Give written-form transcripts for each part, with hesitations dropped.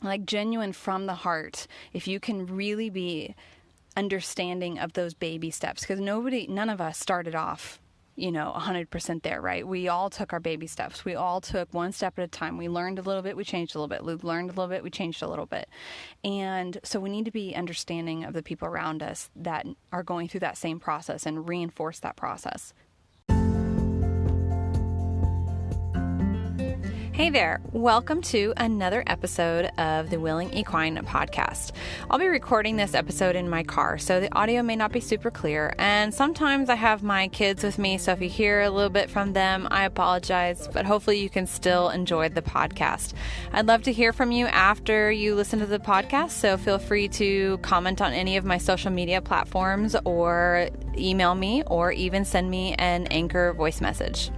like genuine from the heart, if you can really be understanding of those baby steps, because none of us started off 100% there, right? We all took our baby steps. We all took one step at a time. We learned a little bit, we changed a little bit. We learned a little bit, we changed a little bit. And so we need to be understanding of the people around us that are going through that same process and reinforce that process. Hey there, welcome to another episode of the Willing Equine podcast. I'll be recording this episode in my car, so the audio may not be super clear, and sometimes I have my kids with me, so if you hear a little bit from them, I apologize, but hopefully you can still enjoy the podcast. I'd love to hear from you after you listen to the podcast, so feel free to comment on any of my social media platforms or email me or even send me an Anchor voice message.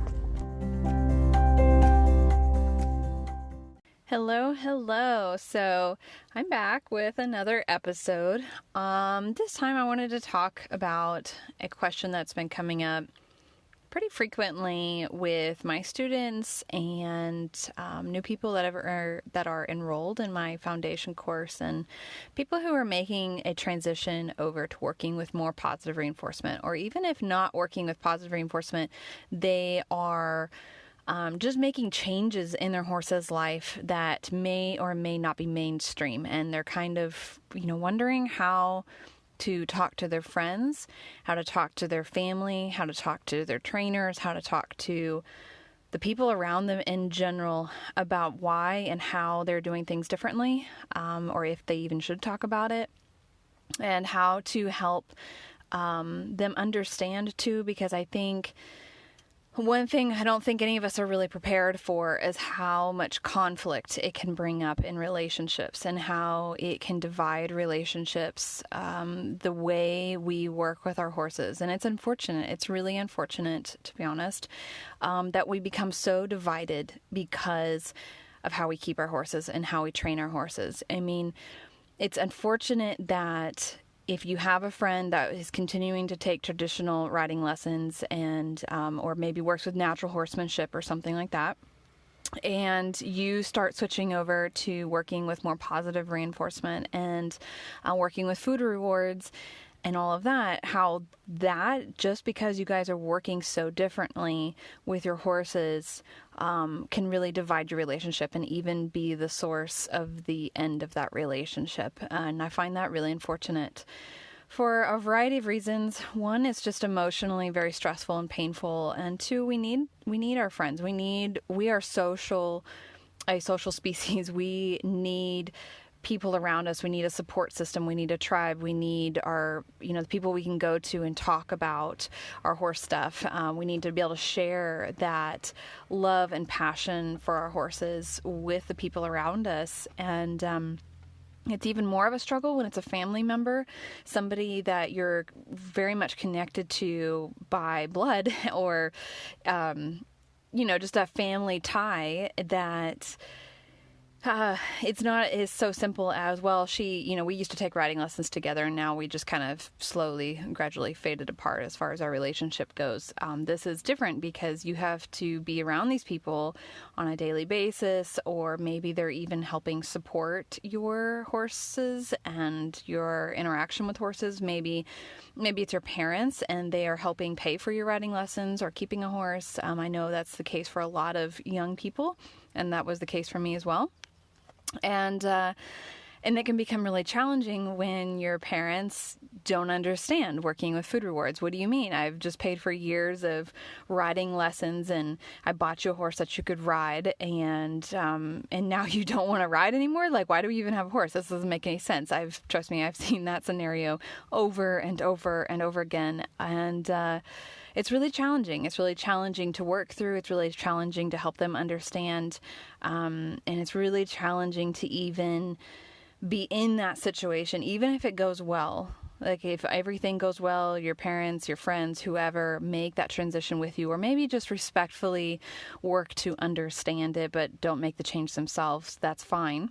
Hello. So I'm back with another episode. This time I wanted to talk about a question that's been coming up pretty frequently with my students and new people that are enrolled in my foundation course, and people who are making a transition over to working with more positive reinforcement, or even if not working with positive reinforcement, they are just making changes in their horse's life that may or may not be mainstream. And they're kind of, wondering how to talk to their friends, how to talk to their family, how to talk to their trainers, how to talk to the people around them in general about why and how they're doing things differently, or if they even should talk about it, and how to help them understand too, because I think one thing I don't think any of us are really prepared for is how much conflict it can bring up in relationships and how it can divide relationships, the way we work with our horses. And it's unfortunate. It's really unfortunate, to be honest, that we become so divided because of how we keep our horses and how we train our horses. I mean, it's unfortunate that if you have a friend that is continuing to take traditional riding lessons and or maybe works with natural horsemanship or something like that, and you start switching over to working with more positive reinforcement and working with food rewards and all of that, how that, just because you guys are working so differently with your horses, can really divide your relationship and even be the source of the end of that relationship. And I find that really unfortunate for a variety of reasons. One, it's just emotionally very stressful and painful. And two, we need our friends. We are a social species. We need people around us. We need a support system. We need a tribe. We need our, the people we can go to and talk about our horse stuff. We need to be able to share that love and passion for our horses with the people around us. And it's even more of a struggle when it's a family member, somebody that you're very much connected to by blood or, just a family tie that it's not as so simple as, well, we used to take riding lessons together and now we just kind of slowly, gradually faded apart as far as our relationship goes. This is different because you have to be around these people on a daily basis, or maybe they're even helping support your horses and your interaction with horses. Maybe it's your parents and they are helping pay for your riding lessons or keeping a horse. I know that's the case for a lot of young people, and that was the case for me as well. And it can become really challenging when your parents don't understand working with food rewards. What do you mean? I've just paid for years of riding lessons and I bought you a horse that you could ride, and now you don't want to ride anymore? Like, why do we even have a horse? This doesn't make any sense. Trust me, I've seen that scenario over and over and over again. And it's really challenging. It's really challenging to work through. It's really challenging to help them understand. And it's really challenging to even be in that situation, even if it goes well. Like, if everything goes well, your parents, your friends, whoever make that transition with you, or maybe just respectfully work to understand it, but don't make the change themselves, that's fine.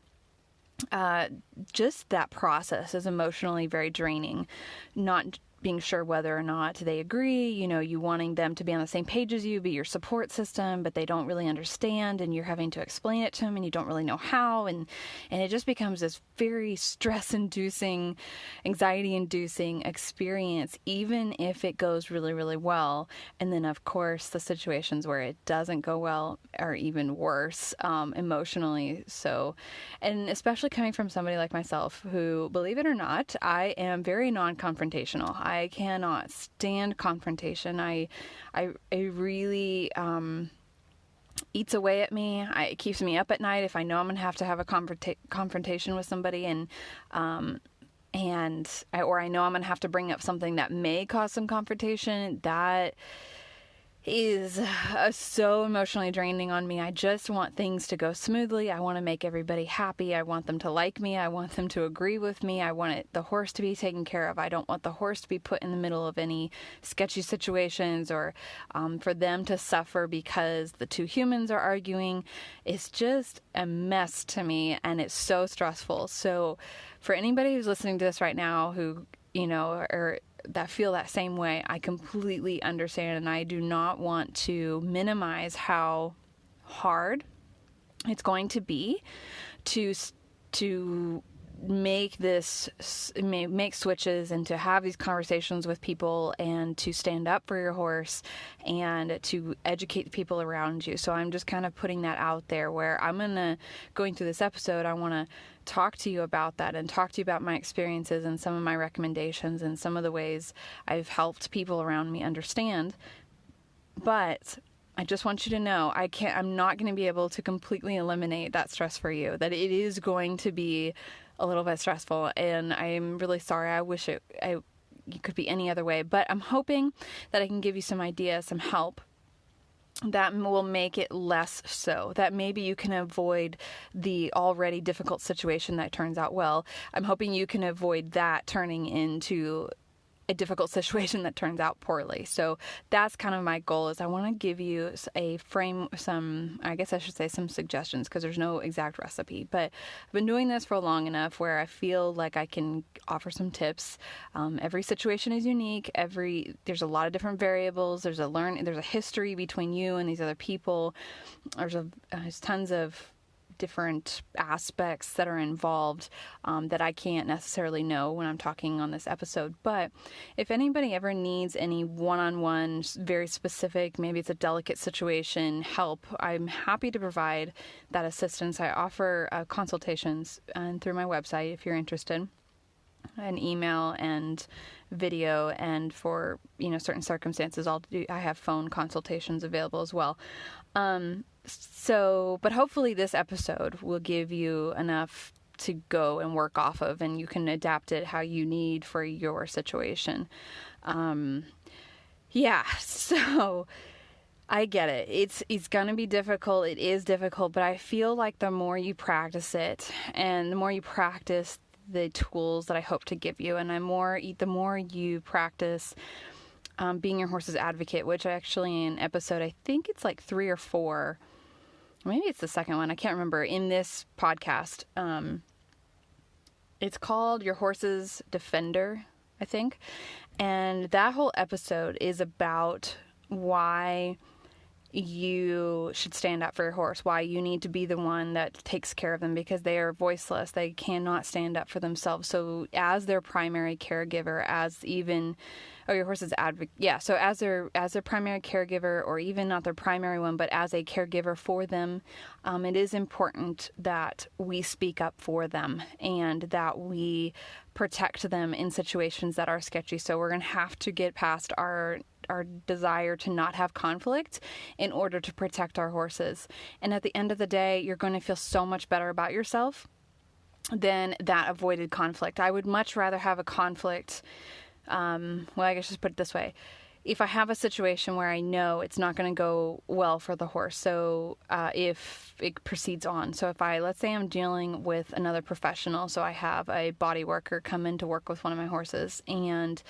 Just that process is emotionally very draining. Not being sure whether or not they agree, you wanting them to be on the same page as you, be your support system, but they don't really understand, and you're having to explain it to them and you don't really know how, and it just becomes this very stress-inducing, anxiety-inducing experience, even if it goes really, really well. And then, of course, the situations where it doesn't go well are even worse emotionally. So, and especially coming from somebody like myself who, believe it or not, I am very non-confrontational. I cannot stand confrontation. I really eats away at me. It keeps me up at night if I know I'm going to have a confrontation with somebody, or I know I'm going to have to bring up something that may cause some confrontation. That is so emotionally draining on me. I just want things to go smoothly. I want to make everybody happy. I want them to like me. I want them to agree with me. I want the horse to be taken care of. I don't want the horse to be put in the middle of any sketchy situations, or for them to suffer because the two humans are arguing. It's just a mess to me, and it's so stressful. So for anybody who's listening to this right now who, or that feel that same way, I completely understand, and I do not want to minimize how hard it's going to be to make switches and to have these conversations with people and to stand up for your horse and to educate the people around you. So I'm just kind of putting that out there, where going through this episode, I want to talk to you about that and talk to you about my experiences and some of my recommendations and some of the ways I've helped people around me understand. But I just want you to know, I'm not going to be able to completely eliminate that stress for you, that it is going to be a little bit stressful, and I'm really sorry. I wish it could be any other way, but I'm hoping that I can give you some ideas, some help that will make it less so, that maybe you can avoid the already difficult situation that turns out well. I'm hoping you can avoid that turning into a difficult situation that turns out poorly. So that's kind of my goal, is I want to give you some suggestions, because there's no exact recipe, but I've been doing this for long enough where I feel like I can offer some tips. Every situation is unique. There's a lot of different variables. There's a history between you and these other people. There's tons of different aspects that are involved that I can't necessarily know when I'm talking on this episode. But if anybody ever needs any one-on-one, very specific, maybe it's a delicate situation, help, I'm happy to provide that assistance. I offer consultations through my website if you're interested, an email and video, and for certain circumstances I have phone consultations available as well. But hopefully this episode will give you enough to go and work off of, and you can adapt it how you need for your situation. So I get it. It's going to be difficult. It is difficult, but I feel like the more you practice it, and the more you practice the tools that I hope to give you, and the more you practice being your horse's advocate, which actually in episode, I think it's like 3 or 4, maybe it's the second one, I can't remember, in this podcast. It's called Your Horse's Defender, I think. And that whole episode is about why you should stand up for your horse, why you need to be the one that takes care of them, because they are voiceless. They cannot stand up for themselves. So as their primary caregiver, your horse's advocate, so as their primary caregiver, or even not their primary one, but as a caregiver for them, it is important that we speak up for them and that we protect them in situations that are sketchy. So we're going to have to get past our desire to not have conflict in order to protect our horses. And at the end of the day, you're going to feel so much better about yourself than that avoided conflict. I would much rather have a conflict. I guess just put it this way. if I have a situation where I know it's not going to go well for the horse, so if it proceeds on, so if let's say I'm dealing with another professional, so I have a body worker come in to work with one of my horses, and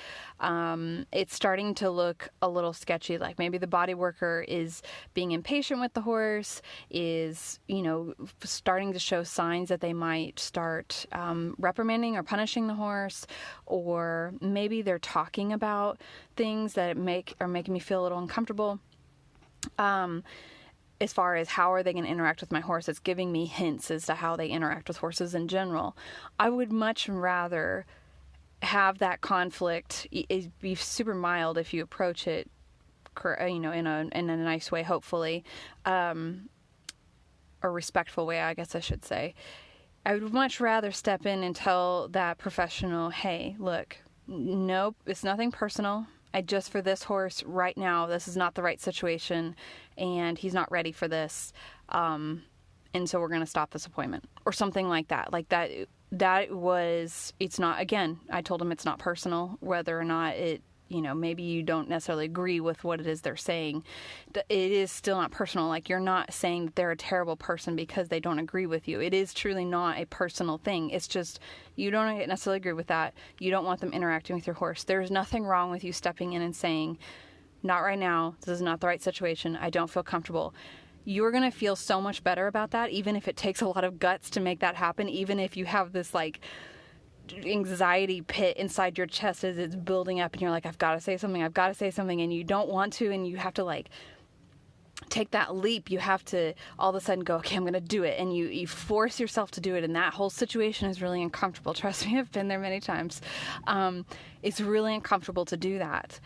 it's starting to look a little sketchy, like maybe the body worker is being impatient with the horse, is, starting to show signs that they might start reprimanding or punishing the horse, or maybe they're talking about things that are making me feel a little uncomfortable. As far as how are they going to interact with my horse, it's giving me hints as to how they interact with horses in general. I would much rather have that conflict be super mild if you approach it, in a nice way, hopefully, or respectful way, I guess I should say. I would much rather step in and tell that professional, hey, look, nope, it's nothing personal. For this horse right now, this is not the right situation, and he's not ready for this. And so we're going to stop this appointment or something like that. Like that it's not, again, I told him it's not personal, whether or not maybe you don't necessarily agree with what it is they're saying. It is still not personal. Like, you're not saying that they're a terrible person because they don't agree with you. It is truly not a personal thing. It's just, you don't necessarily agree with that. You don't want them interacting with your horse. There's nothing wrong with you stepping in and saying, not right now. This is not the right situation. I don't feel comfortable. You're going to feel so much better about that, even if it takes a lot of guts to make that happen, even if you have this, anxiety pit inside your chest as it's building up and you're like, I've got to say something, and you don't want to, and you have to take that leap. You have to all of a sudden go, okay, I'm going to do it, and you force yourself to do it, and that whole situation is really uncomfortable. Trust me, I've been there many times. It's really uncomfortable to do that.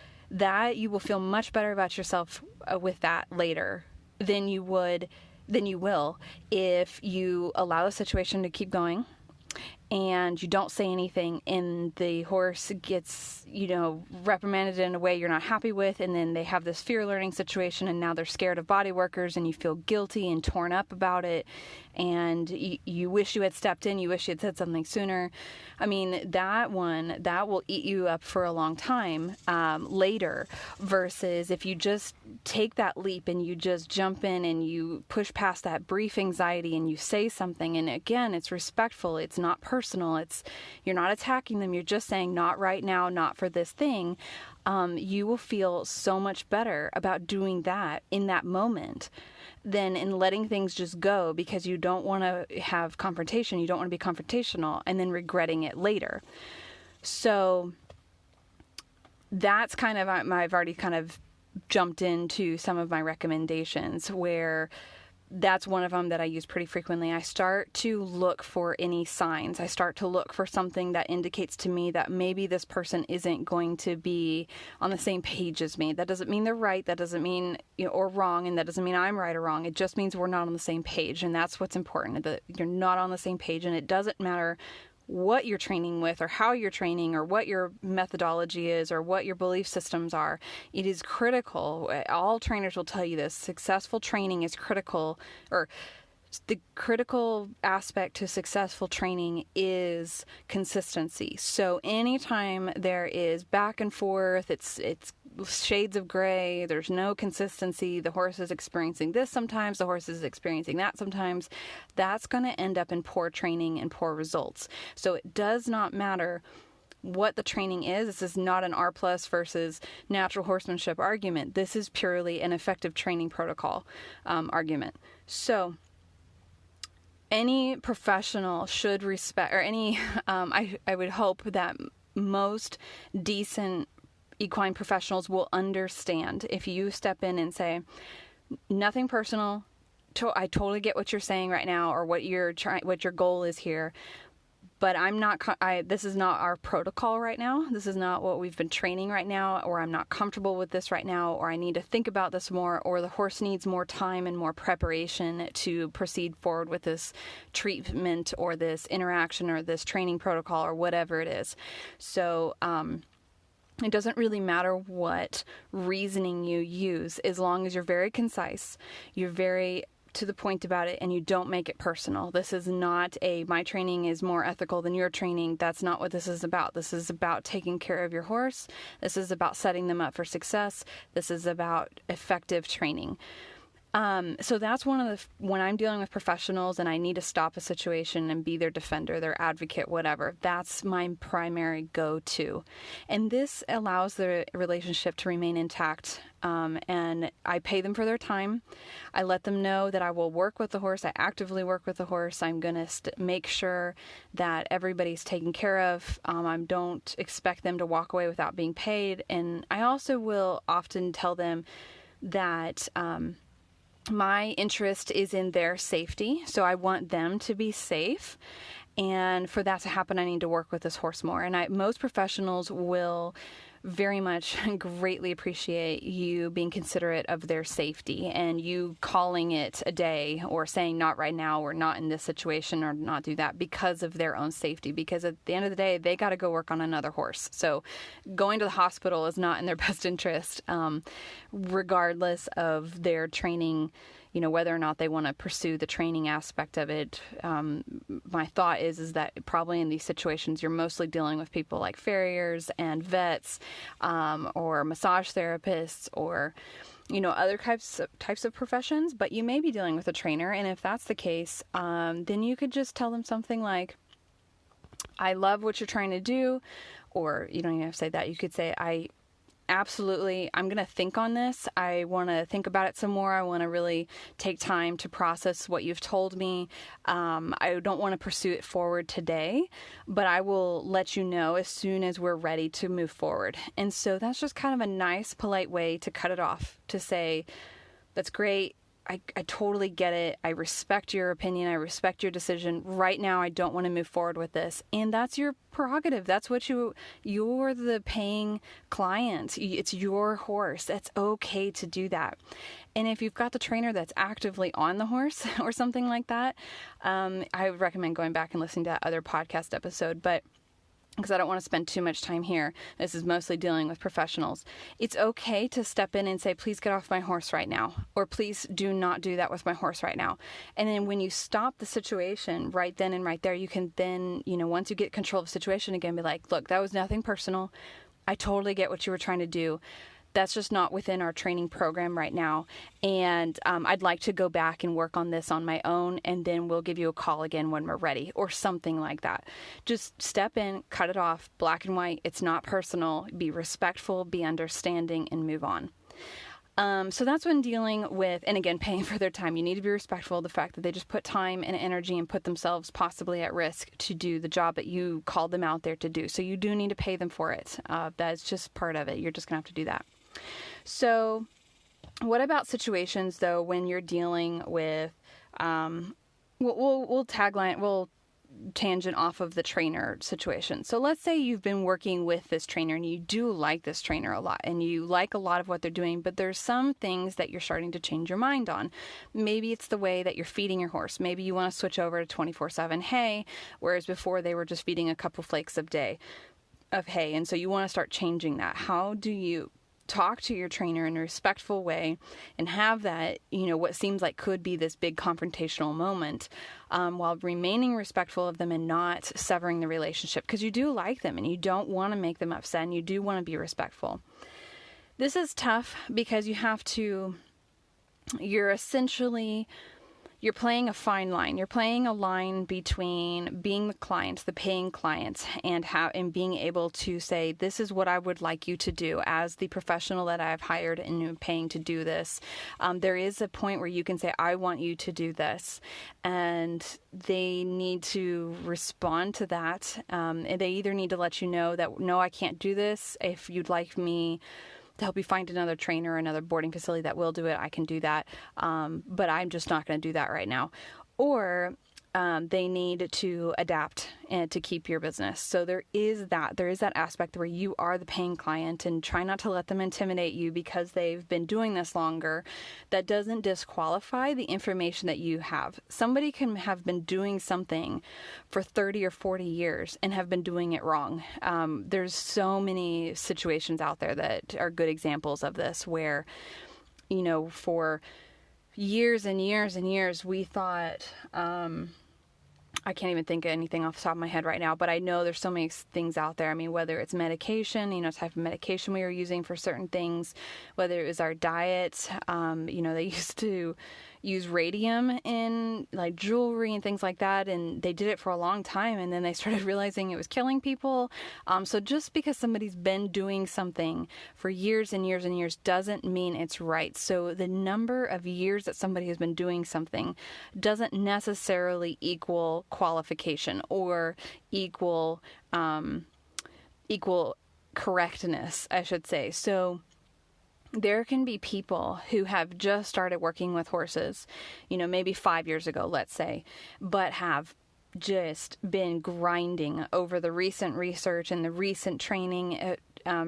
You will feel much better about yourself with that later than you will if you allow the situation to keep going and you don't say anything, and the horse gets, reprimanded in a way you're not happy with, and then they have this fear learning situation, and now they're scared of body workers, and you feel guilty and torn up about it, and you wish you had stepped in, you wish you had said something sooner. I mean, that will eat you up for a long time later, versus if you just take that leap and you just jump in and you push past that brief anxiety and you say something, and again, it's respectful, it's not personal, you're not attacking them, you're just saying, not right now, not for this thing. You will feel so much better about doing that in that moment than in letting things just go because you don't want to have confrontation, you don't want to be confrontational, and then regretting it later. So that's kind of, I've already kind of jumped into some of my recommendations where that's one of them that I use pretty frequently. I start to look for any signs. I start to look for something that indicates to me that maybe this person isn't going to be on the same page as me. That doesn't mean they're right. That doesn't mean, or wrong. And that doesn't mean I'm right or wrong. It just means we're not on the same page. And that's what's important, that you're not on the same page. And it doesn't matter what you're training with or how you're training or what your methodology is or what your belief systems are. It is critical. All trainers will tell you this. Successful training is critical, or the critical aspect to successful training is consistency. So anytime there is back and forth, it's shades of gray, there's no consistency, the horse is experiencing this sometimes, the horse is experiencing that sometimes, that's going to end up in poor training and poor results. So it does not matter what the training is. This is not an R plus versus natural horsemanship argument. This is purely an effective training protocol argument. So any professional should respect, or I would hope that most decent equine professionals will understand if you step in and say, nothing personal, I totally get what you're saying right now, or what your goal is here, but this is not our protocol right now. This is not what we've been training right now, or I'm not comfortable with this right now, or I need to think about this more, or the horse needs more time and more preparation to proceed forward with this treatment or this interaction or this training protocol or whatever it is. So, it doesn't really matter what reasoning you use, as long as you're very concise, you're very to the point about it and you don't make it personal. This is not my training is more ethical than your training. That's not what this is about. This is about taking care of your horse. This is about setting them up for success. This is about effective training. So that's when I'm dealing with professionals and I need to stop a situation and be their defender, their advocate, whatever, that's my primary go-to. And this allows the relationship to remain intact. And I pay them for their time. I let them know that I will work with the horse. I actively work with the horse. I'm going to make sure that everybody's taken care of. I don't expect them to walk away without being paid. And I also will often tell them that, my interest is in their safety, so I want them to be safe. And for that to happen, I need to work with this horse more. And most professionals will very much greatly appreciate you being considerate of their safety and you calling it a day or saying not right now or not in this situation or not do that because of their own safety. Because at the end of the day, they got to go work on another horse. So going to the hospital is not in their best interest, regardless of their training, whether or not they want to pursue the training aspect of it. My thought is that probably in these situations, you're mostly dealing with people like farriers and vets, or massage therapists or, other types of professions, but you may be dealing with a trainer. And if that's the case, then you could just tell them something like, I love what you're trying to do, or you don't even have to say that. You could say, I'm going to think on this. I want to think about it some more. I want to really take time to process what you've told me. I don't want to pursue it forward today, but I will let you know as soon as we're ready to move forward. And so that's just kind of a nice, polite way to cut it off, to say, that's great. I totally get it. I respect your opinion. I respect your decision. Right now, I don't want to move forward with this. And that's your prerogative. That's what you're the paying client. It's your horse. That's okay to do that. And if you've got the trainer that's actively on the horse or something like that, I would recommend going back and listening to that other podcast episode. But because I don't want to spend too much time here. This is mostly dealing with professionals. It's okay to step in and say, please get off my horse right now, or please do not do that with my horse right now. And then when you stop the situation right then and right there, you can then, once you get control of the situation again, be like, look, that was nothing personal. I totally get what you were trying to do. That's just not within our training program right now. And I'd like to go back and work on this on my own, and then we'll give you a call again when we're ready, or something like that. Just step in, cut it off, black and white. It's not personal. Be respectful, be understanding, and move on. So that's when dealing with, and again, paying for their time. You need to be respectful of the fact that they just put time and energy and put themselves possibly at risk to do the job that you called them out there to do. So you do need to pay them for it. That's just part of it. You're just going to have to do that. So what about situations, though, when you're dealing with, we'll tangent off of the trainer situation. So let's say you've been working with this trainer and you do like this trainer a lot and you like a lot of what they're doing, but there's some things that you're starting to change your mind on. Maybe it's the way that you're feeding your horse. Maybe you want to switch over to 24/7 hay, whereas before they were just feeding a couple flakes of hay. And so you want to start changing that. How do you talk to your trainer in a respectful way and have that, what seems like could be this big confrontational moment, while remaining respectful of them and not severing the relationship, because you do like them and you don't want to make them upset and you do want to be respectful. This is tough because you're playing a fine line. You're playing a line between being the client, the paying client, and being able to say, this is what I would like you to do as the professional that I've hired and am paying to do this. There is a point where you can say, I want you to do this. And they need to respond to that. And they either need to let you know that, no, I can't do this. If you'd like me to help you find another trainer or another boarding facility that will do it, I can do that. But I'm just not going to do that right now. Or they need to adapt and to keep your business. So there is that aspect where you are the paying client, and try not to let them intimidate you because they've been doing this longer. That doesn't disqualify the information that you have. Somebody can have been doing something for 30 or 40 years and have been doing it wrong. There's so many situations out there that are good examples of this where, for years and years and years, we thought, I can't even think of anything off the top of my head right now, but I know there's so many things out there. I mean, whether it's medication, type of medication we were using for certain things, whether it was our diet, they used to use radium in like jewelry and things like that, and they did it for a long time, and then they started realizing it was killing people. So just because somebody's been doing something for years and years and years doesn't mean it's right. So the number of years that somebody has been doing something doesn't necessarily equal qualification or equal correctness, I should say. So there can be people who have just started working with horses, maybe 5 years ago, let's say, but have just been grinding over the recent research and the recent training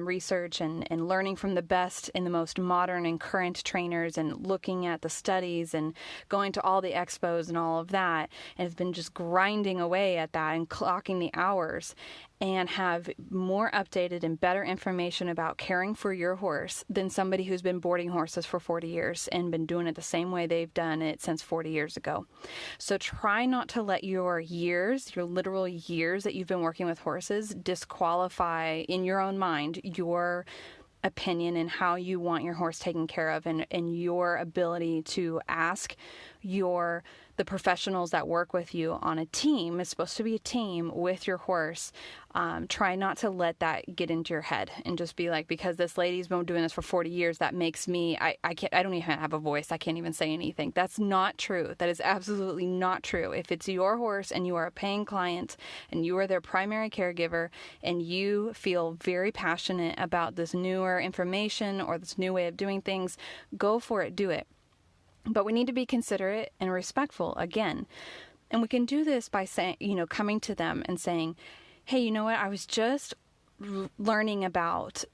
research and learning from the best and the most modern and current trainers and looking at the studies and going to all the expos and all of that, and has been just grinding away at that and clocking the hours, and have more updated and better information about caring for your horse than somebody who's been boarding horses for 40 years and been doing it the same way they've done it since 40 years ago. So try not to let your years, your literal years that you've been working with horses, disqualify in your own mind your opinion and how you want your horse taken care of, and your ability to ask the professionals that work with you on a team. It's supposed to be a team with your horse. Try not to let that get into your head and just be like, because this lady's been doing this for 40 years, that makes me, I don't even have a voice. I can't even say anything. That's not true. That is absolutely not true. If it's your horse and you are a paying client and you are their primary caregiver and you feel very passionate about this newer information or this new way of doing things, go for it, do it. But we need to be considerate and respectful again. And we can do this by saying, coming to them and saying, hey, you know what? I was just learning about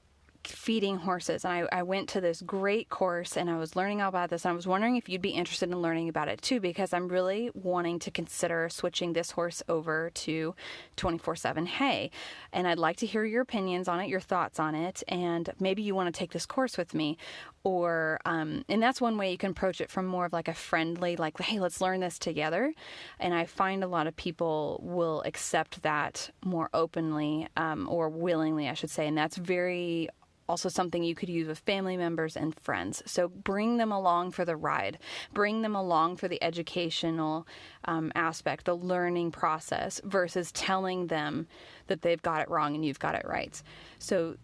feeding horses, and I went to this great course and I was learning all about this, and I was wondering if you'd be interested in learning about it too, because I'm really wanting to consider switching this horse over to 24/7 hay, and I'd like to hear your opinions on it, your thoughts on it, and maybe you want to take this course with me. Or and that's one way you can approach it, from more of like a friendly, like, hey, let's learn this together. And I find a lot of people will accept that more openly, or willingly, I should say, and that's very also something you could use with family members and friends. So bring them along for the ride. Bring them along for the educational aspect, the learning process, versus telling them that they've got it wrong and you've got it right. So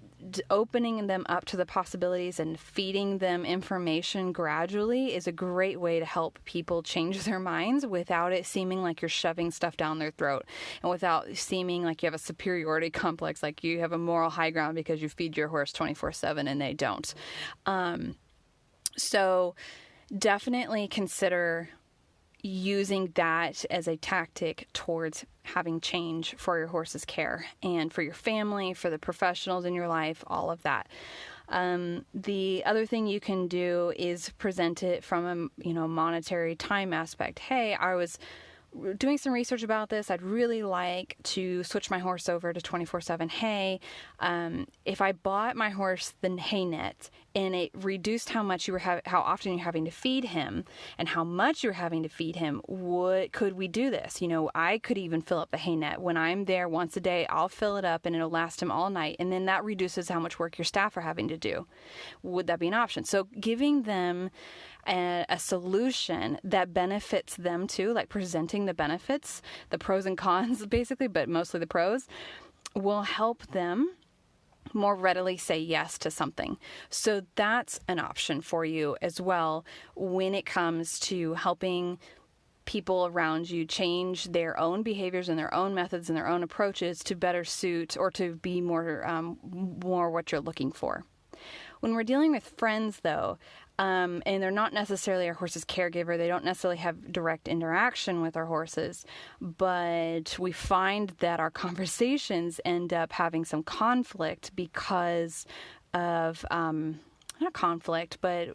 opening them up to the possibilities and feeding them information gradually is a great way to help people change their minds without it seeming like you're shoving stuff down their throat, and without seeming like you have a superiority complex, like you have a moral high ground because you feed your horse 24/7 and they don't. So definitely consider using that as a tactic towards having change for your horse's care and for your family, for the professionals in your life, all of that. The other thing you can do is present it from a monetary time aspect. Hey, I was doing some research about this. I'd really like to switch my horse over to 24/7 hay. If I bought my horse the hay net and it reduced how often you're having to feed him and how much you're having to feed him, could we do this? I could even fill up the hay net. When I'm there once a day, I'll fill it up and it'll last him all night. And then that reduces how much work your staff are having to do. Would that be an option? So giving them a solution that benefits them too, like presenting the benefits, the pros and cons basically, but mostly the pros, will help them more readily say yes to something. So that's an option for you as well when it comes to helping people around you change their own behaviors and their own methods and their own approaches to better suit or to be more what you're looking for. When we're dealing with friends, though, and they're not necessarily our horse's caregiver, they don't necessarily have direct interaction with our horses, but we find that our conversations end up having some conflict because of, not conflict, but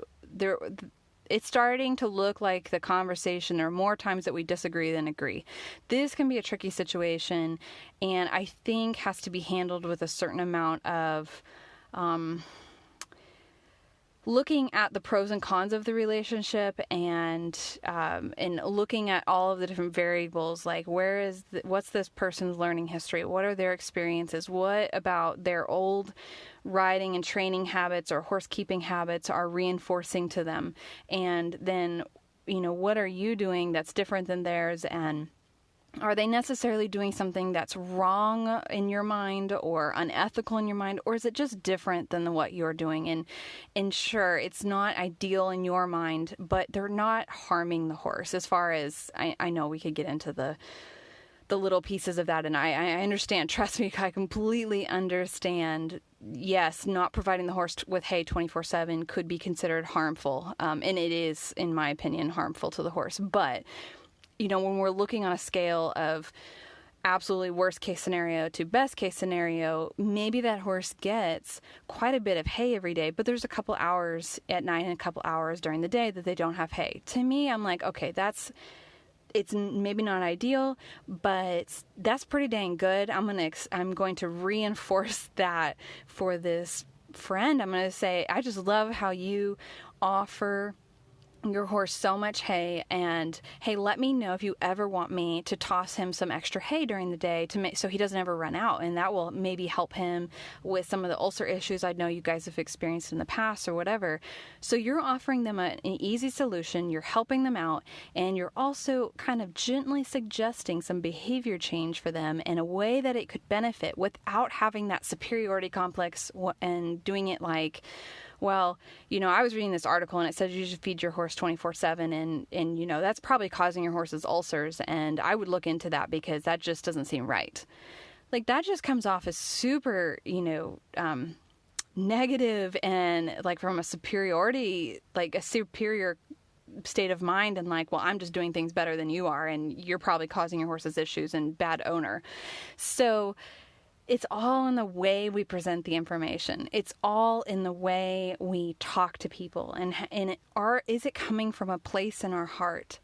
it's starting to look like the conversation, there are more times that we disagree than agree. This can be a tricky situation, and I think has to be handled with a certain amount of looking at the pros and cons of the relationship, and looking at all of the different variables, like what's this person's learning history, what are their experiences, what about their old riding and training habits or horse keeping habits are reinforcing to them, and then what are you doing that's different than theirs, and are they necessarily doing something that's wrong in your mind or unethical in your mind, or is it just different than what you're doing? And sure, it's not ideal in your mind, but they're not harming the horse. As far as I know, we could get into the little pieces of that, and I understand. Trust me, I completely understand. Yes, not providing the horse with hay 24/7 could be considered harmful, and it is, in my opinion, harmful to the horse. But when we're looking on a scale of absolutely worst case scenario to best case scenario, maybe that horse gets quite a bit of hay every day, but there's a couple hours at night and a couple hours during the day that they don't have hay. To me, I'm like, okay, it's maybe not ideal, but that's pretty dang good. I'm going to reinforce that for this friend. I'm going to say, I just love how you offer your horse so much hay, and hey, let me know if you ever want me to toss him some extra hay during the day so he doesn't ever run out, and that will maybe help him with some of the ulcer issues I know you guys have experienced in the past or whatever. So you're offering them an easy solution, you're helping them out, and you're also kind of gently suggesting some behavior change for them in a way that it could benefit without having that superiority complex and doing it like, well, I was reading this article and it says you should feed your horse 24/7, and that's probably causing your horse's ulcers, and I would look into that because that just doesn't seem right. Like, that just comes off as super, negative, and like from a superiority, like a superior state of mind, and like, well, I'm just doing things better than you are, and you're probably causing your horse's issues and bad owner. So it's all in the way we present the information. It's all in the way we talk to people. And is it coming from a place in our heart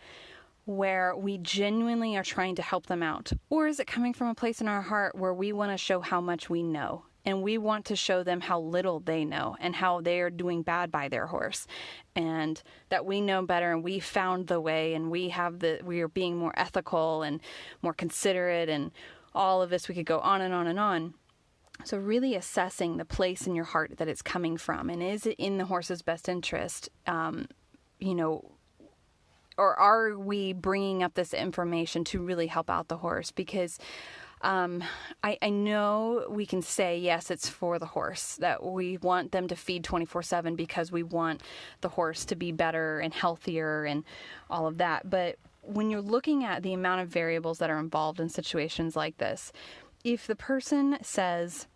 where we genuinely are trying to help them out? Or is it coming from a place in our heart where we want to show how much we know? And we want to show them how little they know and how they are doing bad by their horse, and that we know better and we found the way, and we are being more ethical and more considerate, and all of this. We could go on and on and on. So really assessing the place in your heart that it's coming from, and is it in the horse's best interest, or are we bringing up this information to really help out the horse? Because I know we can say, yes, it's for the horse, that we want them to feed 24/7 because we want the horse to be better and healthier and all of that. But when you're looking at the amount of variables that are involved in situations like this, if the person says,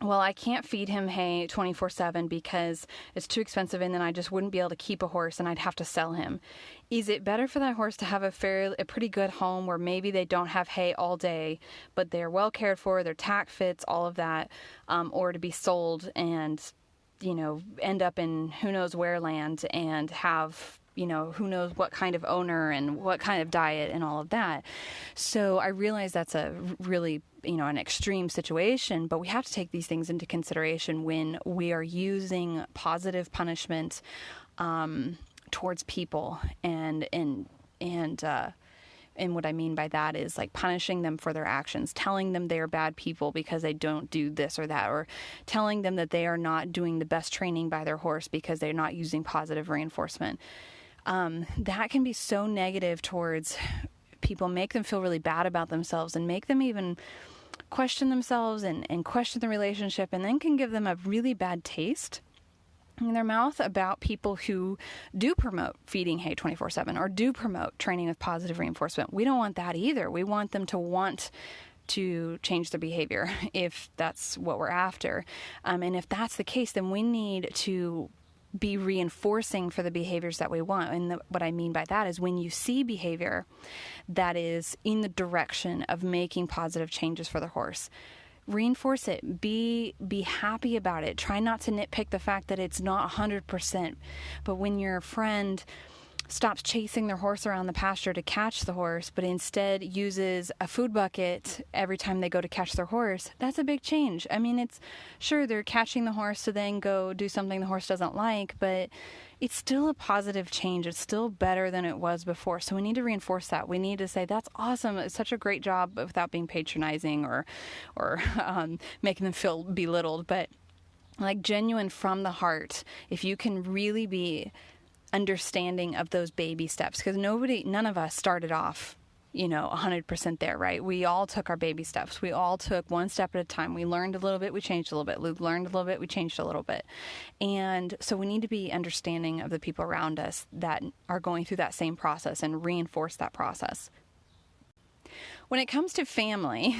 well, I can't feed him hay 24/7 because it's too expensive, and then I just wouldn't be able to keep a horse and I'd have to sell him. Is it better for that horse to have a pretty good home where maybe they don't have hay all day, but they're well cared for, their tack fits, all of that, or to be sold and, end up in who knows where land and have, who knows what kind of owner and what kind of diet and all of that. So I realize that's a really, an extreme situation, but we have to take these things into consideration when we are using positive punishment towards people. And what I mean by that is like punishing them for their actions, telling them they're bad people because they don't do this or that, or telling them that they are not doing the best training by their horse because they're not using positive reinforcement. That can be so negative towards people, make them feel really bad about themselves, and make them even question themselves and question the relationship, and then can give them a really bad taste in their mouth about people who do promote feeding hay 24/7 or do promote training with positive reinforcement. We don't want that either. We want them to want to change their behavior if that's what we're after. And if that's the case, then we need to be reinforcing for the behaviors that we want. And what I mean by that is when you see behavior that is in the direction of making positive changes for the horse, reinforce it. Be happy about it. Try not to nitpick the fact that it's not 100%. But when your friend stops chasing their horse around the pasture to catch the horse, but instead uses a food bucket every time they go to catch their horse, that's a big change. I mean, it's sure they're catching the horse to then go do something the horse doesn't like, but it's still a positive change. It's still better than it was before. So we need to reinforce that. We need to say, that's awesome. It's such a great job, without being patronizing or making them feel belittled, but like genuine from the heart. If you can really be understanding of those baby steps, because none of us started off 100% there, right? We all took our baby steps. We all took one step at a time. We learned a little bit, we changed a little bit. We learned a little bit, we changed a little bit. And so we need to be understanding of the people around us that are going through that same process and reinforce that process. When it comes to family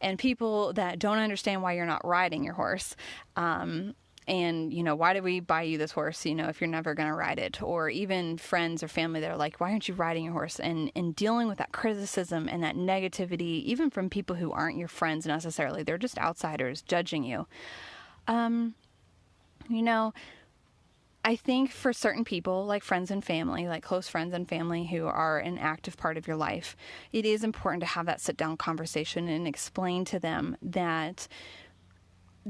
and people that don't understand why you're not riding your horse, and, why did we buy you this horse, if you're never going to ride it? Or even friends or family that are like, why aren't you riding your horse? And dealing with that criticism and that negativity, even from people who aren't your friends necessarily, they're just outsiders judging you. I think for certain people, like friends and family, like close friends and family who are an active part of your life, it is important to have that sit-down conversation and explain to them that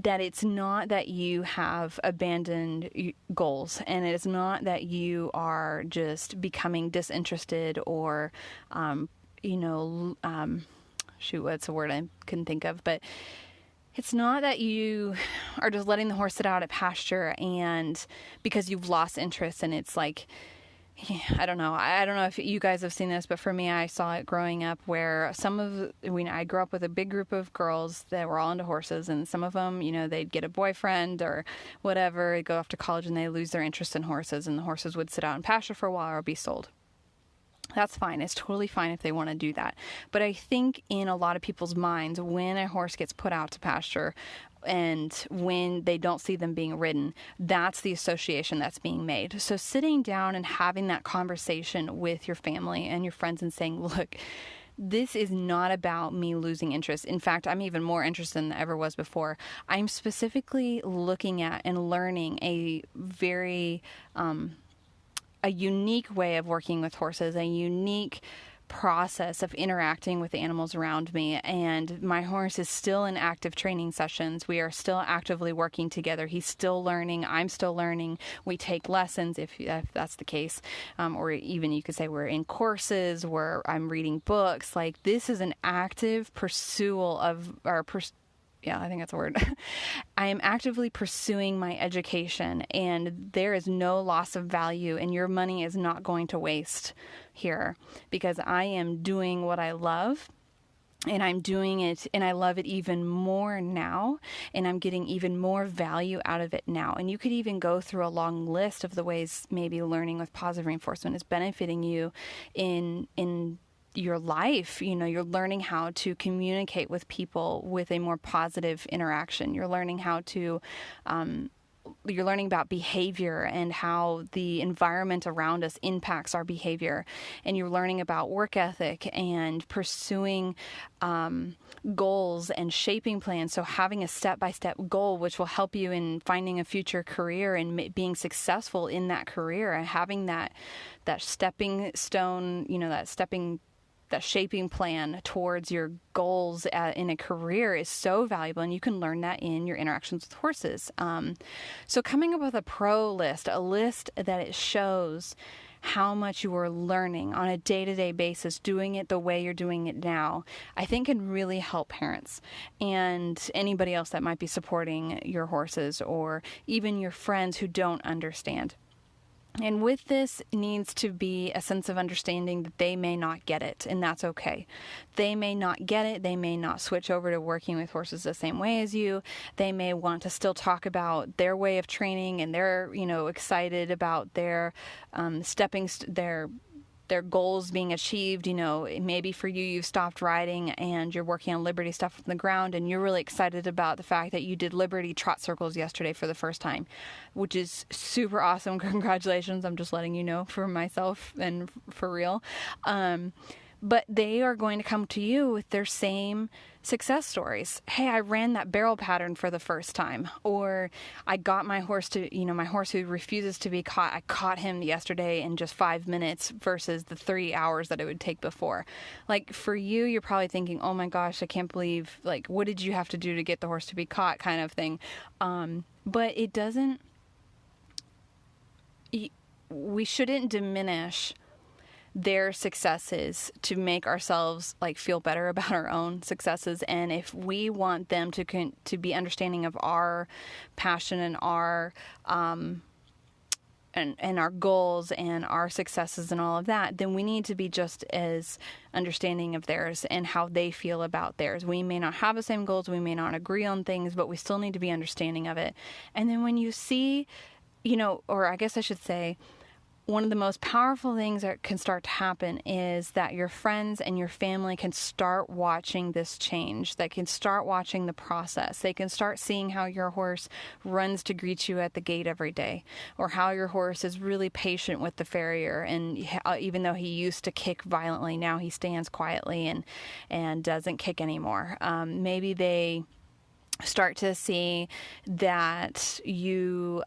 it's not that you have abandoned goals, and it is not that you are just becoming disinterested or, what's a word I couldn't think of, but it's not that you are just letting the horse sit out at pasture and because you've lost interest, and it's like, I don't know if you guys have seen this, but for me, I saw it growing up where I grew up with a big group of girls that were all into horses, and some of them, they'd get a boyfriend or whatever, go off to college, and they lose their interest in horses, and the horses would sit out in pasture for a while or be sold. That's fine. It's totally fine if they want to do that. But I think in a lot of people's minds, when a horse gets put out to pasture and when they don't see them being ridden, that's the association that's being made. So sitting down and having that conversation with your family and your friends and saying, look, this is not about me losing interest. In fact, I'm even more interested than I ever was before. I'm specifically looking at and learning a very a unique way of working with horses, a unique process of interacting with the animals around me. And my horse is still in active training sessions. We are still actively working together. He's still learning. I'm still learning. We take lessons if that's the case. Or even you could say we're in courses where I'm reading books. Like, this is an active pursuit of our I think that's a word. I am actively pursuing my education, and there is no loss of value, and your money is not going to waste here, because I am doing what I love, and I'm doing it, and I love it even more now, and I'm getting even more value out of it now. And you could even go through a long list of the ways maybe learning with positive reinforcement is benefiting you in your life. You're learning how to communicate with people with a more positive interaction. You're learning how to, you're learning about behavior and how the environment around us impacts our behavior. And you're learning about work ethic and pursuing goals and shaping plans. So having a step-by-step goal, which will help you in finding a future career and being successful in that career, and having that stepping stone, that shaping plan towards your goals in a career is so valuable, and you can learn that in your interactions with horses. So coming up with a pro list, a list that it shows how much you are learning on a day-to-day basis, doing it the way you're doing it now, I think can really help parents and anybody else that might be supporting your horses, or even your friends who don't understand. And with this needs to be a sense of understanding that they may not get it, and that's okay. They may not get it. They may not switch over to working with horses the same way as you. They may want to still talk about their way of training, and they're, excited about their their goals being achieved. Maybe for you, you've stopped riding and you're working on Liberty stuff from the ground, and you're really excited about the fact that you did Liberty trot circles yesterday for the first time, which is super awesome. Congratulations. I'm just letting you know for myself and for real. but they are going to come to you with their same success stories. Hey, I ran that barrel pattern for the first time, or I got my horse to, my horse who refuses to be caught, I caught him yesterday in just 5 minutes versus the 3 hours that it would take before. Like for you, you're probably thinking, oh my gosh, I can't believe, like, what did you have to do to get the horse to be caught kind of thing. But it doesn't, we shouldn't diminish their successes to make ourselves like feel better about our own successes. And if we want them to be understanding of our passion and our and our goals and our successes and all of that, then we need to be just as understanding of theirs and how they feel about theirs. We may not have the same goals, we may not agree on things, but we still need to be understanding of it. And then when you see, or I guess I should say, one of the most powerful things that can start to happen is that your friends and your family can start watching this change. They can start watching the process. They can start seeing how your horse runs to greet you at the gate every day, or how your horse is really patient with the farrier. And even though he used to kick violently, now he stands quietly and doesn't kick anymore. Maybe they start to see that you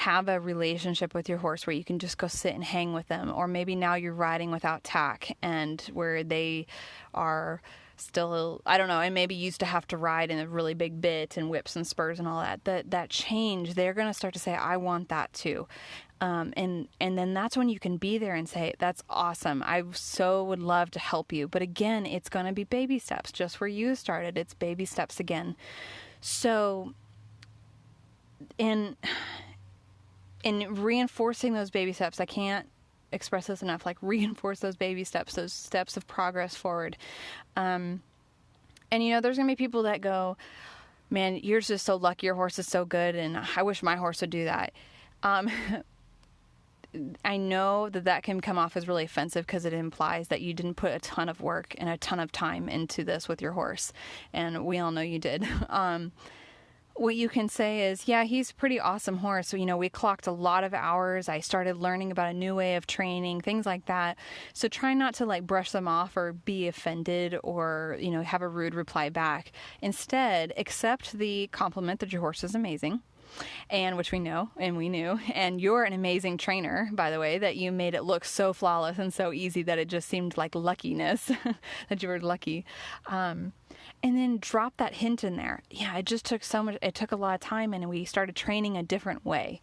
have a relationship with your horse where you can just go sit and hang with them. Or maybe now you're riding without tack, and where they are still, I don't know, and maybe used to have to ride in a really big bit and whips and spurs and all that. That change, they're going to start to say, I want that too. And then that's when you can be there and say, that's awesome. I so would love to help you. But again, it's going to be baby steps. Just where you started, it's baby steps again. So in reinforcing those baby steps, I can't express this enough, like reinforce those baby steps, those steps of progress forward. And there's going to be people that go, man, you're just so lucky, your horse is so good, and I wish my horse would do that. I know that can come off as really offensive because it implies that you didn't put a ton of work and a ton of time into this with your horse. And we all know you did. What you can say is, yeah, he's a pretty awesome horse. So, we clocked a lot of hours. I started learning about a new way of training, things like that. So try not to like brush them off or be offended or, have a rude reply back. Instead, accept the compliment that your horse is amazing. And which we know, and we knew, and you're an amazing trainer, by the way, that you made it look so flawless and so easy that it just seemed like luckiness, that you were lucky. And then drop that hint in there. Yeah, it just took it took a lot of time, and we started training a different way.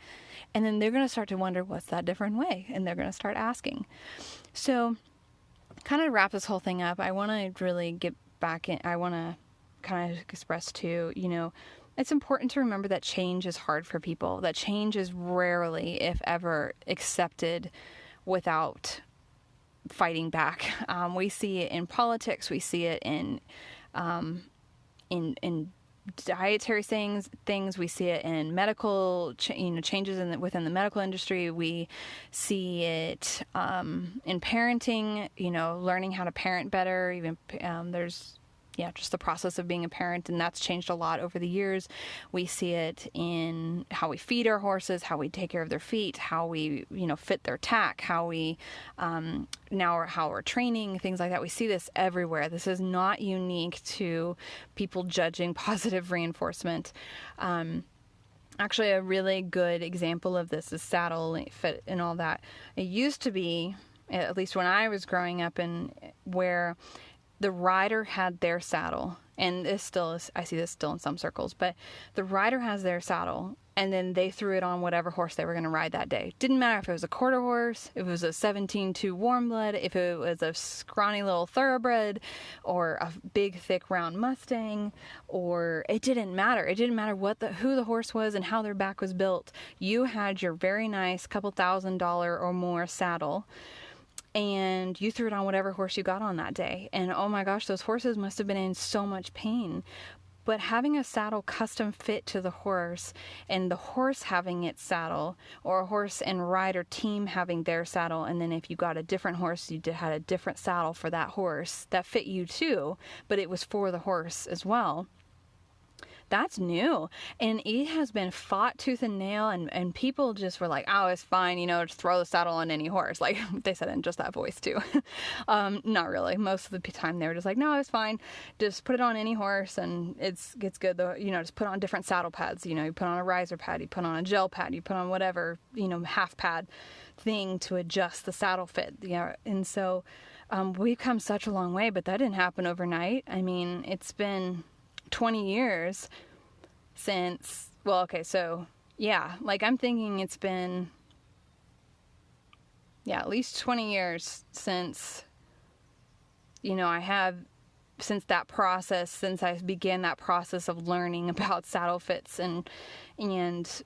And then they're going to start to wonder, what's that different way? And they're going to start asking. So kind of wrap this whole thing up, I want to really get back in, I want to kind of express too, it's important to remember that change is hard for people, that change is rarely, if ever, accepted without fighting back. We see it in politics. We see it in dietary things. We see it in medical, changes within the medical industry. We see it in parenting. Learning how to parent better. Even there's just the process of being a parent, and that's changed a lot over the years. We see it in how we feed our horses, how we take care of their feet, how we, fit their tack, how we, how we're training, things like that. We see this everywhere. This is not unique to people judging positive reinforcement. Actually, a really good example of this is saddle fit and all that. It used to be, at least when I was growing up, where the rider had their saddle, and this still is, I see this still in some circles, but the rider has their saddle, and then they threw it on whatever horse they were going to ride that day. Didn't matter if it was a quarter horse, if it was a 17-2 warm blood, if it was a scrawny little thoroughbred, or a big, thick, round Mustang, or it didn't matter. It didn't matter who the horse was and how their back was built. You had your very nice couple $1,000 or more saddle, and you threw it on whatever horse you got on that day. And oh my gosh, those horses must have been in so much pain. But having a saddle custom fit to the horse, and the horse having its saddle, or a horse and rider team having their saddle, and then if you got a different horse, you had a different saddle for that horse that fit you too, but it was for the horse as well. that's new. And it has been fought tooth and nail, and people just were like, oh, it's fine, just throw the saddle on any horse. Like, they said it in just that voice too. Not really. Most of the time they were just like, no, it's fine. Just put it on any horse and it's good though. Just put on different saddle pads. You put on a riser pad, you put on a gel pad, you put on whatever, half pad thing to adjust the saddle fit. And so we've come such a long way, but that didn't happen overnight. I mean, it's been 20 years since, I'm thinking it's been, at least 20 years since, since I began that process of learning about saddle fits and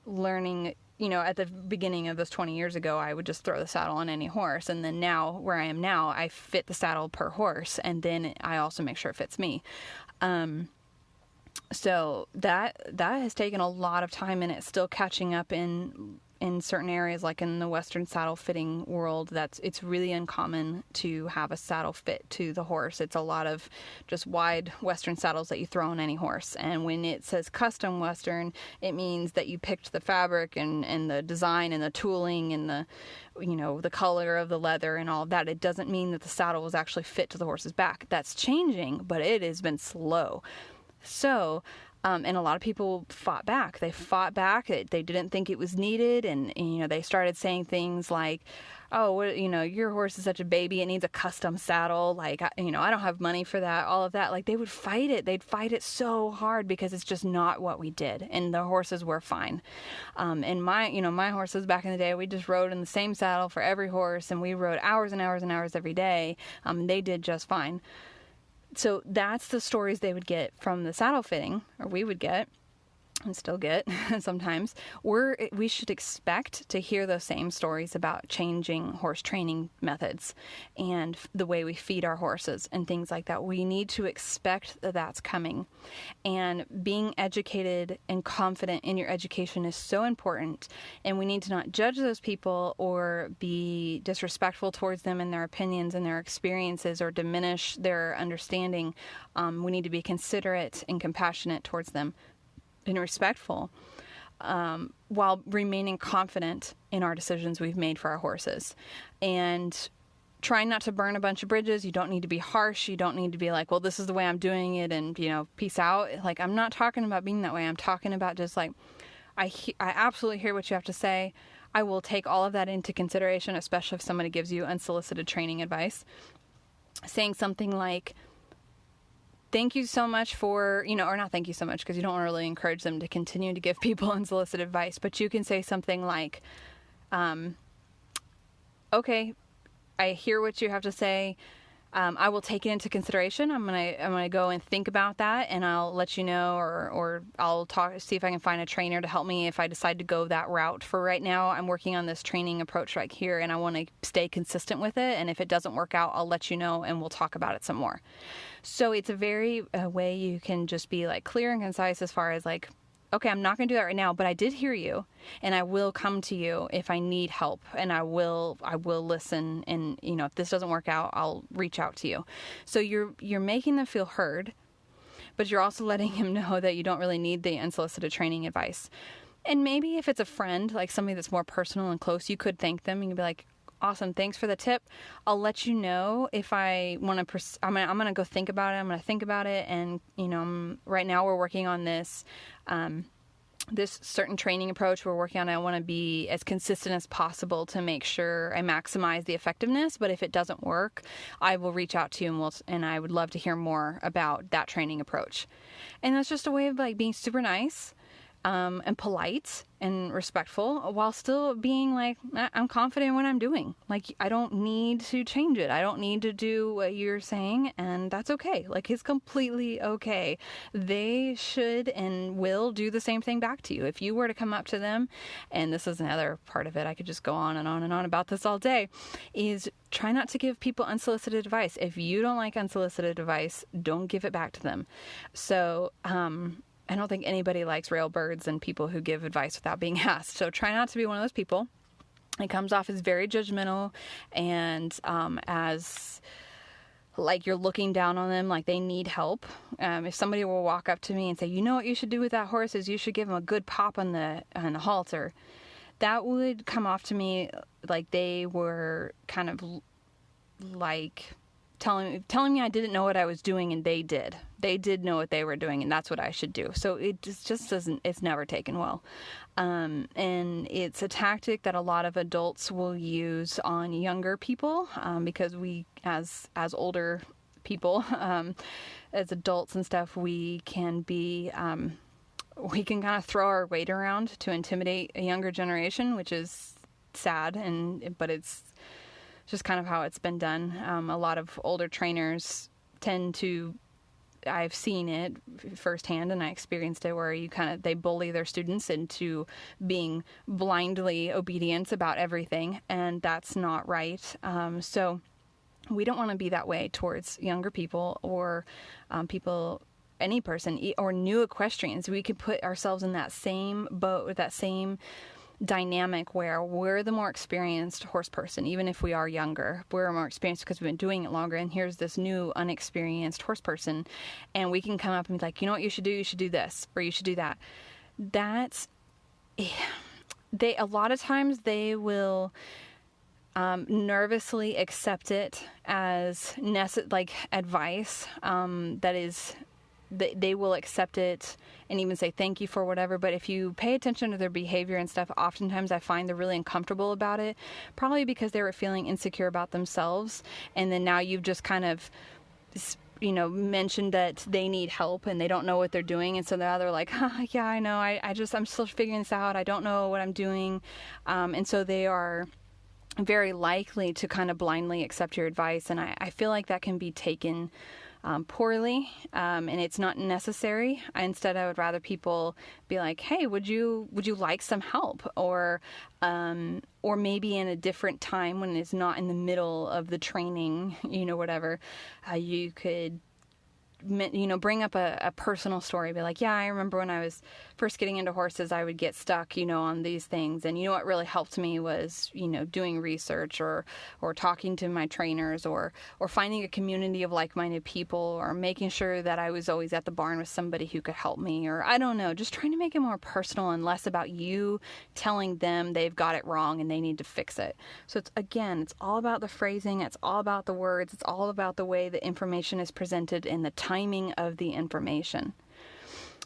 learning, at the beginning of those 20 years ago, I would just throw the saddle on any horse. And then now, where I am now, I fit the saddle per horse. And then I also make sure it fits me. So that has taken a lot of time, and it's still catching up in certain areas, like in the Western saddle fitting world. It's really uncommon to have a saddle fit to the horse. It's a lot of just wide Western saddles that you throw on any horse. And when it says custom Western, it means that you picked the fabric and the design and the tooling and the color of the leather and all of that. It doesn't mean that the saddle was actually fit to the horse's back. That's changing, but it has been slow. So, and a lot of people fought back. They fought back. They didn't think it was needed. And they started saying things like, oh, your horse is such a baby. It needs a custom saddle. Like, I don't have money for that, all of that. Like, they would fight it. They'd fight it so hard because it's just not what we did. And the horses were fine. And my horses back in the day, we just rode in the same saddle for every horse. And we rode hours and hours and hours every day. They did just fine. So that's the stories they would get from the saddle fitting, or we would get, and still get sometimes. We should expect to hear those same stories about changing horse training methods and the way we feed our horses and things like that. We need to expect that that's coming. And being educated and confident in your education is so important. And we need to not judge those people or be disrespectful towards them and their opinions and their experiences, or diminish their understanding. We need to be considerate and compassionate towards them and respectful, while remaining confident in our decisions we've made for our horses, and trying not to burn a bunch of bridges. You don't need to be harsh. You don't need to be like, well, this is the way I'm doing it, and peace out. Like, I'm not talking about being that way. I'm talking about just like, I absolutely hear what you have to say. I will take all of that into consideration, especially if somebody gives you unsolicited training advice. Saying something like, thank you so much for, or not thank you so much, because you don't really encourage them to continue to give people unsolicited advice, but you can say something like, okay, I hear what you have to say. I will take it into consideration. I'm gonna go and think about that, and I'll let you know, or I'll see if I can find a trainer to help me if I decide to go that route. For right now, I'm working on this training approach right here, and I want to stay consistent with it. And if it doesn't work out, I'll let you know, and we'll talk about it some more. So it's a way you can just be like clear and concise as far as like, okay, I'm not going to do that right now, but I did hear you, and I will come to you if I need help, and I will listen, and if this doesn't work out, I'll reach out to you. So you're making them feel heard, but you're also letting him know that you don't really need the unsolicited training advice. And maybe if it's a friend, like somebody that's more personal and close, you could thank them. You could be like, awesome, thanks for the tip. I'll let you know if I want to, I'm going to go think about it. I'm going to think about it. And, right now we're working on this, this certain training approach we're working on. I want to be as consistent as possible to make sure I maximize the effectiveness. But if it doesn't work, I will reach out to you, and I would love to hear more about that training approach. And that's just a way of like being super nice, and polite and respectful, while still being like, I'm confident in what I'm doing. Like, I don't need to change it. I don't need to do what you're saying, and that's okay. Like, it's completely okay. They should and will do the same thing back to you. If you were to come up to them, and this is another part of it, I could just go on and on and on about this all day, is try not to give people unsolicited advice. If you don't like unsolicited advice, don't give it back to them. So, I don't think anybody likes railbirds and people who give advice without being asked. So try not to be one of those people. It comes off as very judgmental and as like you're looking down on them, like they need help. If somebody will walk up to me and say, you know what you should do with that horse is you should give him a good pop on the halter, that would come off to me like they were kind of like telling me I didn't know what I was doing, and they did know what they were doing, and that's what I should do. So it just doesn't, it's never taken well. And it's a tactic that a lot of adults will use on younger people, because we, as older people, as adults and stuff, we can be, we can kind of throw our weight around to intimidate a younger generation, which is sad, but it's just kind of how it's been done. A lot of older trainers tend to, I've seen it firsthand, and I experienced it, where they bully their students into being blindly obedient about everything, and that's not right. So we don't want to be that way towards younger people or any person, or new equestrians. We could put ourselves in that same boat, with that same dynamic where we're the more experienced horse person. Even if we are younger, we're more experienced because we've been doing it longer, and here's this new unexperienced horse person, and we can come up and be like, you know what you should do this, or you should do that. A lot of times they will nervously accept it as like advice, that is, they will accept it and even say thank you for whatever. But if you pay attention to their behavior and stuff, oftentimes I find they're really uncomfortable about it, probably because they were feeling insecure about themselves, and then now you've just kind of, mentioned that they need help and they don't know what they're doing, and so now they're like, yeah, I know, I'm still figuring this out, I don't know what I'm doing, and so they are very likely to kind of blindly accept your advice, and I feel like that can be taken poorly, and it's not necessary. Instead, I would rather people be like, hey, would you like some help? Or maybe in a different time when it's not in the middle of the training, whatever, you could bring up a personal story. Be like, yeah, I remember when I was first getting into horses, I would get stuck, on these things. And what really helped me was, doing research or talking to my trainers or finding a community of like-minded people, or making sure that I was always at the barn with somebody who could help me, or I don't know, just trying to make it more personal and less about you telling them they've got it wrong and they need to fix it. So it's all about the phrasing. It's all about the words. It's all about the way the information is presented and the timing of the information.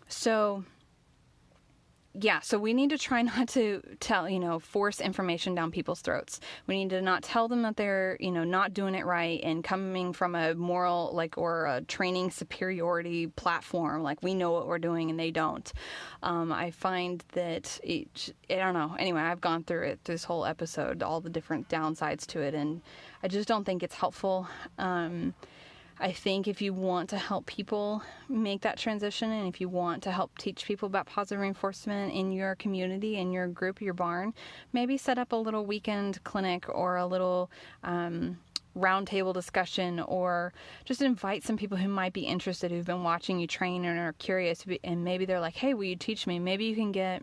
So we need to try not to force information down people's throats. We need to not tell them that they're, not doing it right and coming from a moral, or a training superiority platform, like we know what we're doing and they don't. I find that I don't know. Anyway, I've gone through it, this whole episode, all the different downsides to it, and I just don't think it's helpful. I think if you want to help people make that transition, and if you want to help teach people about positive reinforcement in your community, in your group, your barn, maybe set up a little weekend clinic or a little roundtable discussion, or just invite some people who might be interested, who've been watching you train and are curious, and maybe they're like, hey, will you teach me? Maybe you can get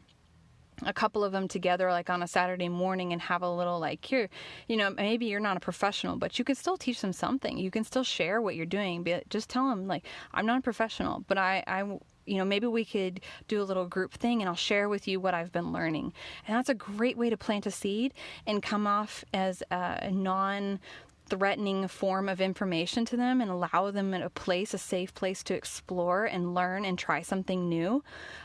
a couple of them together, like on a Saturday morning, and have a little, here, maybe you're not a professional, but you can still teach them something. You can still share what you're doing, but just tell them, I'm not a professional, but I maybe we could do a little group thing, and I'll share with you what I've been learning. And that's a great way to plant a seed and come off as a non-threatening form of information to them, and allow them a safe place to explore and learn and try something new.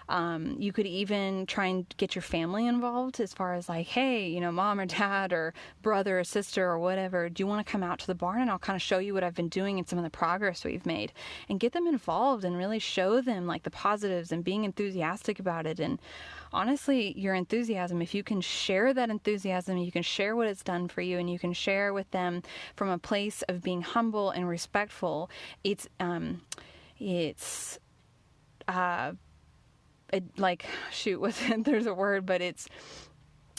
You could even try and get your family involved, as far as hey, mom or dad or brother or sister or whatever, do you want to come out to the barn and I'll kind of show you what I've been doing and some of the progress we've made, and get them involved and really show them the positives and being enthusiastic about it. And honestly, your enthusiasm, if you can share that enthusiasm, you can share what it's done for you, and you can share with them from a place of being humble and respectful, there's a word, but it's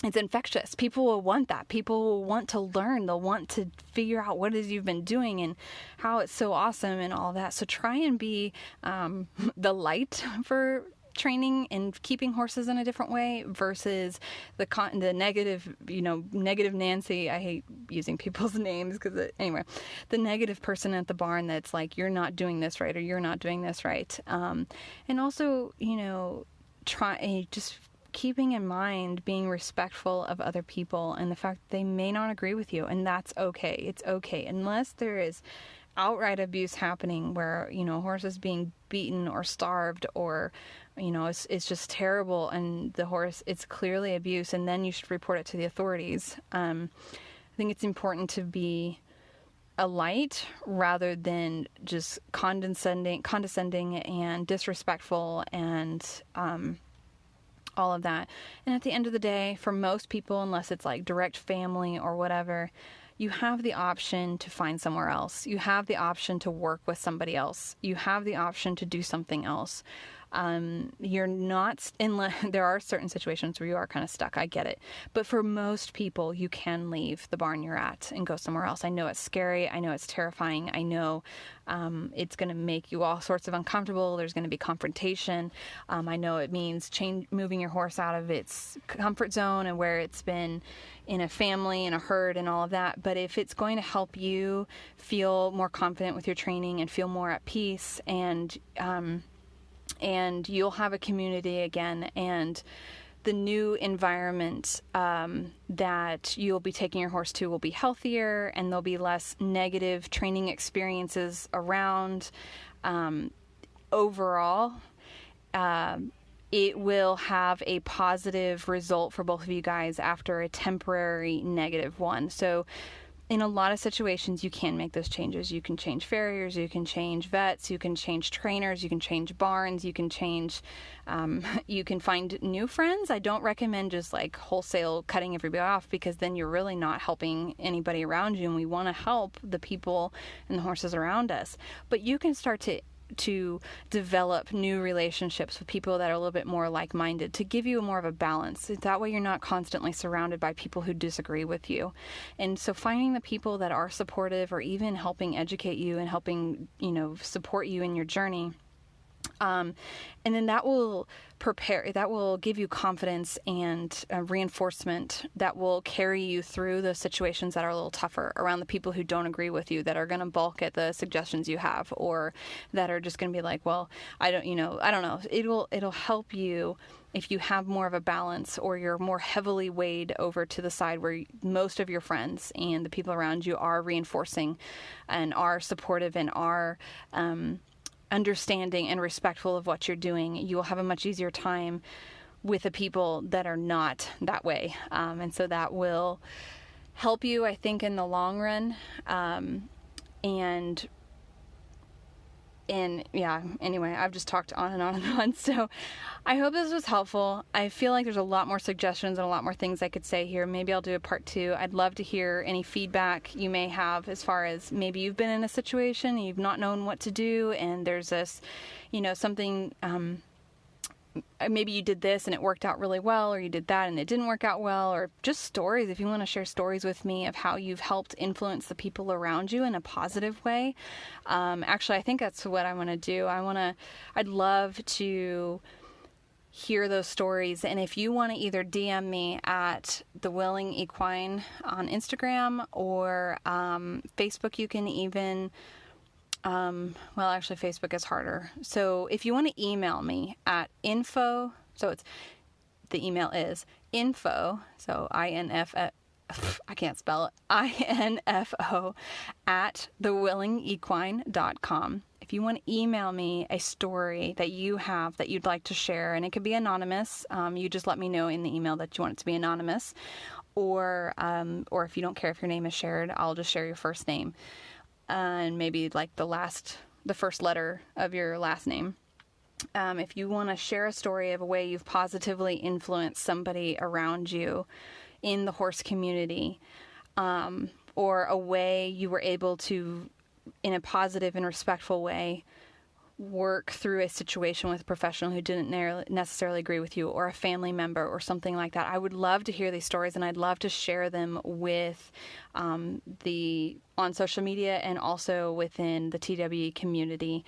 infectious. People will want that. People will want to learn. They'll want to figure out what it is you've been doing and how it's so awesome and all that. So try and be the light for training and keeping horses in a different way versus the negative, negative Nancy. I hate using people's names anyway, the negative person at the barn that's like, you're not doing this right or you're not doing this right. And also, just keeping in mind being respectful of other people and the fact that they may not agree with you, and that's okay. It's okay unless there is outright abuse happening where a horse is being beaten or starved or it's just terrible, and the horse, it's clearly abuse, and then you should report it to the authorities. I think it's important to be a light rather than just condescending and disrespectful and all of that. And at the end of the day, for most people, unless it's like direct family or whatever, you have the option to find somewhere else. You have the option to work with somebody else. You have the option to do something else. You're not, there are certain situations where you are kind of stuck. I get it. But for most people, you can leave the barn you're at and go somewhere else. I know it's scary. I know it's terrifying. I know it's going to make you all sorts of uncomfortable. There's going to be confrontation. I know it means moving your horse out of its comfort zone and where it's been in a family and a herd and all of that. But if it's going to help you feel more confident with your training and feel more at peace, and you'll have a community again, and the new environment that you'll be taking your horse to will be healthier, and there'll be less negative training experiences around. Overall, it will have a positive result for both of you guys after a temporary negative one. So in a lot of situations, you can make those changes. You can change farriers, you can change vets, you can change trainers, you can change barns, you can change, you can find new friends. I don't recommend just like wholesale cutting everybody off, because then you're really not helping anybody around you, and we want to help the people and the horses around us. But you can start to develop new relationships with people that are a little bit more like-minded, to give you more of a balance. That way you're not constantly surrounded by people who disagree with you. And so finding the people that are supportive, or even helping educate you and helping, support you in your journey. And then that will give you confidence and reinforcement that will carry you through those situations that are a little tougher, around the people who don't agree with you, that are going to balk at the suggestions you have, or that are just going to be like, well, I don't know. It'll help you if you have more of a balance, or you're more heavily weighed over to the side where most of your friends and the people around you are reinforcing and are supportive and are, understanding and respectful of what you're doing. You will have a much easier time with the people that are not that way. And so that will help you, I think, in the long run. And yeah, anyway, I've just talked on and on and on. So I hope this was helpful. I feel like there's a lot more suggestions and a lot more things I could say here. Maybe I'll do a part 2. I'd love to hear any feedback you may have, as far as maybe you've been in a situation, you've not known what to do, and there's this, something, maybe you did this and it worked out really well, or you did that and it didn't work out well, or just stories. If you want to share stories with me of how you've helped influence the people around you in a positive way. Actually, I think that's what I want to do. I'd love to hear those stories. And if you want to either DM me at The Willing Equine on Instagram or Facebook, you can even, well, actually Facebook is harder. So if you want to email me at info, the email is info, so I can't spell it, INFO at thewillingequine.com. If you want to email me a story that you have that you'd like to share, and it could be anonymous, you just let me know in the email that you want it to be anonymous, or if you don't care if your name is shared, I'll just share your first name, and maybe like the first letter of your last name. If you want to share a story of a way you've positively influenced somebody around you in the horse community, or a way you were able to, in a positive and respectful way, work through a situation with a professional who didn't necessarily agree with you, or a family member or something like that. I would love to hear these stories, and I'd love to share them with on social media and also within the TWE community.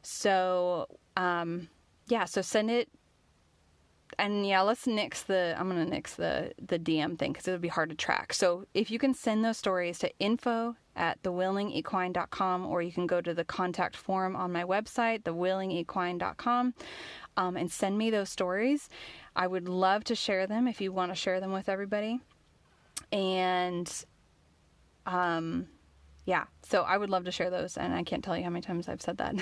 So so send it And yeah, I'm going to nix the DM thing because it would be hard to track. So if you can send those stories to info@thewillingequine.com, or you can go to the contact form on my website, thewillingequine.com, and send me those stories. I would love to share them if you want to share them with everybody. And, yeah, so I would love to share those. And I can't tell you how many times I've said that.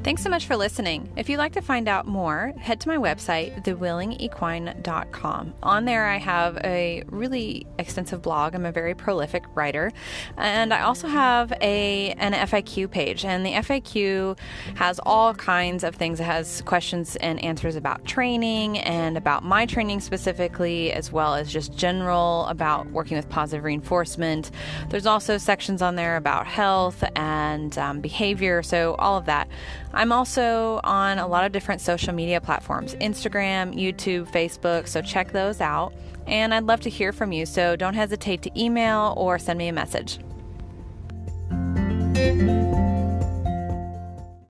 Thanks so much for listening. If you'd like to find out more, head to my website, thewillingequine.com. On there, I have a really extensive blog. I'm a very prolific writer. And I also have an FAQ page. And the FAQ has all kinds of things. It has questions and answers about training and about my training specifically, as well as just general about working with positive reinforcement. There's also sections on there about health and behavior. So all of that. I'm also on a lot of different social media platforms, Instagram, YouTube, Facebook, so check those out. And I'd love to hear from you, so don't hesitate to email or send me a message.